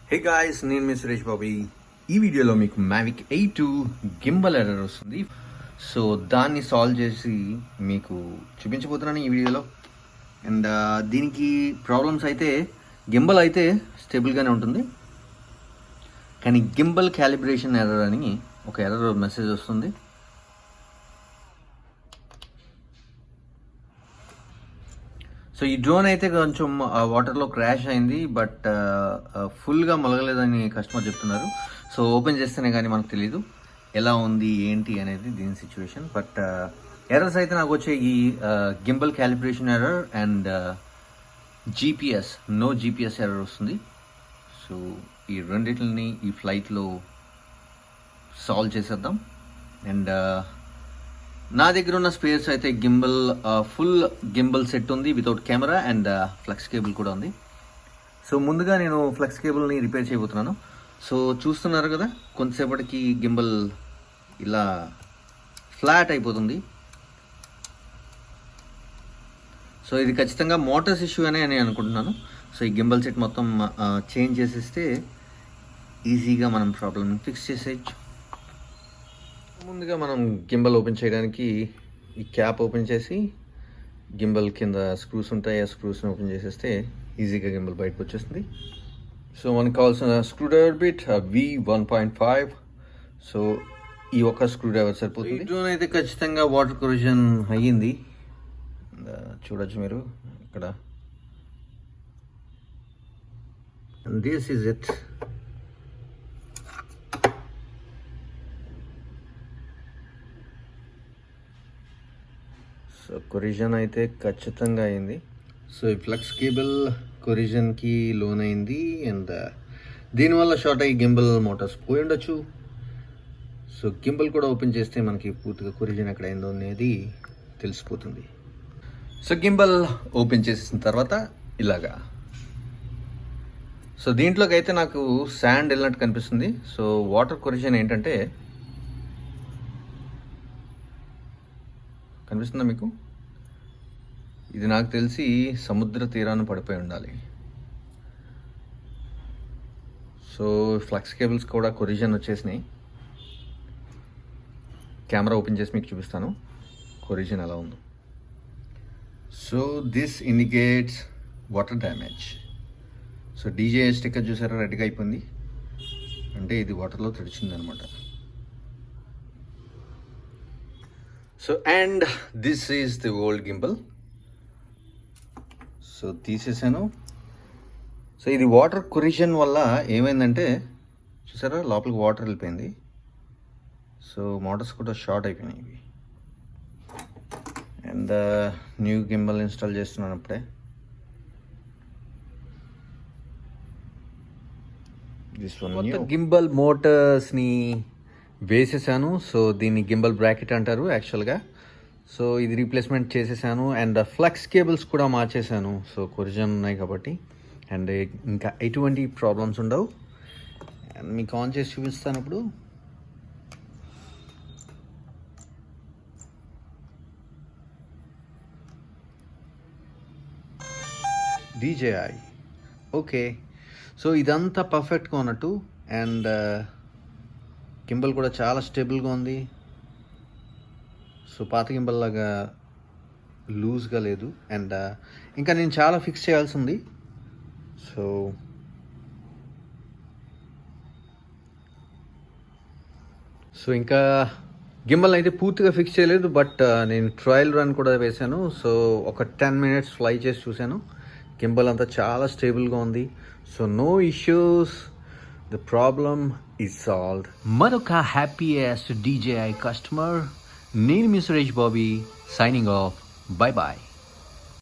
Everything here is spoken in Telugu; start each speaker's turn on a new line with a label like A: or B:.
A: హే గాయ్స్, నేను మీ సురేష్ బాబీ. ఈ వీడియోలో మీకు Mavic A2 గింబల్ ఎర్రర్ వస్తుంది. సో దాన్ని సాల్వ్ చేసి మీకు చూపించబోతున్నాను ఈ వీడియోలో. అండ్ దీనికి ప్రాబ్లమ్స్ అయితే గింబల్ అయితే స్టేబుల్గానే ఉంటుంది, కానీ గింబల్ క్యాలిబ్రేషన్ ఎర్రర్ అని ఒక ఎర్రర్ మెసేజ్ వస్తుంది. సో ఈ డ్రోన్ అయితే కొంచెం వాటర్లో క్రాష్ అయింది, బట్ ఫుల్గా మొలగలేదని కస్టమర్ చెప్తున్నారు. సో ఓపెన్ చేస్తేనే కానీ మనకు తెలీదు ఎలా ఉంది ఏంటి అనేది దీని సిచ్యువేషన్. బట్ ఎర్రర్స్ అయితే నాకు వచ్చే ఈ gimbal calibration error and GPS no GPS error వస్తుంది. సో ఈ రెండింటిని ఈ ఫ్లైట్లో సాల్వ్ చేసేద్దాం. అండ్ నా దగ్గర ఉన్న స్పేర్స్ అయితే గింబల్ ఫుల్ గింబల్ సెట్ ఉంది without camera and flex cable కూడా ఉంది. సో ముందుగా నేను ఫ్లెక్స్ కేబుల్ని రిపేర్ చేయబోతున్నాను. సో చూస్తున్నారు కదా, కొంతసేపటికి గింబల్ ఇలా ఫ్లాట్ అయిపోతుంది. సో ఇది ఖచ్చితంగా మోటార్స్ ఇష్యూ అనే నేను అనుకుంటున్నాను. సో ఈ గింబల్ సెట్ మొత్తం చేంజ్ చేసేస్తే ఈజీగా మనం ప్రాబ్లమ్ని ఫిక్స్ చేసేయచ్చు. ముందుగా మనం గింబల్ ఓపెన్ చేయడానికి ఈ క్యాప్ ఓపెన్ చేసి గింబల్ కింద స్క్రూస్ ఉంటాయి, ఆ స్క్రూస్ని ఓపెన్ చేసేస్తే ఈజీగా గింబల్ బయటకు వచ్చేస్తుంది. సో మనకు కావాల్సిన screw driver bit V1.5. So ఈ ఒక్క స్క్రూ డ్రైవర్ సరిపోతుంది. ఈ డ్రోన్ అయితే ఖచ్చితంగా వాటర్ కొరిజన్ అయ్యింది, చూడొచ్చు మీరు ఇక్కడ. This is it. So corrosion అయితే ఖచ్చితంగా అయింది. సో ఈ ఫ్లెక్స్ కేబుల్ కొరిజన్కి లోన్ అయింది అండ్ దీనివల్ల షార్ట్ అయ్యి గింబల్ మోటార్స్ పోయి ఉండొచ్చు. సో గింబల్ కూడా ఓపెన్ చేస్తే మనకి పూర్తిగా కొరిజన్ ఎక్కడ అయిందో అనేది తెలిసిపోతుంది. సో గింబల్ ఓపెన్ చేసిన తర్వాత ఇలాగా. సో దీంట్లోకి అయితే నాకు శాండ్ వెళ్ళినట్టు కనిపిస్తుంది. సో వాటర్ కొరిజన్ ఏంటంటే కనిపిస్తుందా మీకు? ఇది నాకు తెలిసి సముద్ర తీరాన్ని పడిపోయి ఉండాలి. సో ఫ్లెక్స్ కేబుల్స్ కూడా కొరిజన్ వచ్చేసినాయి. కెమెరా ఓపెన్ చేసి మీకు చూపిస్తాను కొరిజన్ ఎలా ఉందో. So this indicates water damage. So DJ sticker చూసారా, రెడ్గా అయిపోయింది అంటే ఇది వాటర్లో తడిచింది అనమాట. So and this is the old gimbal. So తీసేసాను. సో ఇది వాటర్ కొరిజన్ వల్ల ఏమైందంటే చూసారా, లోపలికి వాటర్ వెళ్ళిపోయింది. సో మోటార్స్ కూడా షార్ట్ అయిపోయినాయి ఇవి. అండ్ న్యూ గింబల్ ఇన్స్టాల్ చేస్తున్నాను అప్పుడే. దిస్ వన్ గింబల్ మోటార్స్ని వేసేసాను. సో దీన్ని గింబల్ బ్రాకెట్ అంటారు యాక్చువల్గా. సో ఇది రీప్లేస్మెంట్ చేసేసాను అండ్ ఫ్లెక్స్ కేబుల్స్ కూడా మార్చేసాను. సో కొరిజన్ ఉన్నాయి కాబట్టి అండ్ ఇంకా ఎటువంటి ప్రాబ్లమ్స్ ఉండవు. అండ్ మీకు ఆన్ చేసి చూపిస్తాను ఇప్పుడు. DJI okay. సో ఇదంతా పర్ఫెక్ట్గా ఉన్నట్టు అండ్ గింబల్ కూడా చాలా స్టేబుల్గా ఉంది. సో పాత గింబల్ లాగా లూజ్గా లేదు. అండ్ ఇంకా నేను చాలా ఫిక్స్ చేయాల్సి ఉంది. సో ఇంకా గింబల్ అయితే పూర్తిగా ఫిక్స్ చేయలేదు, బట్ నేను ట్రయల్ రన్ కూడా వేశాను. సో ఒక 10 minutes ఫ్లై చేసి చూశాను. గింబల్ అంతా చాలా స్టేబుల్గా ఉంది. So no issues, the problem is solved. Maroka happiest DJI customer. Name is Suresh Bobby signing off. Bye bye.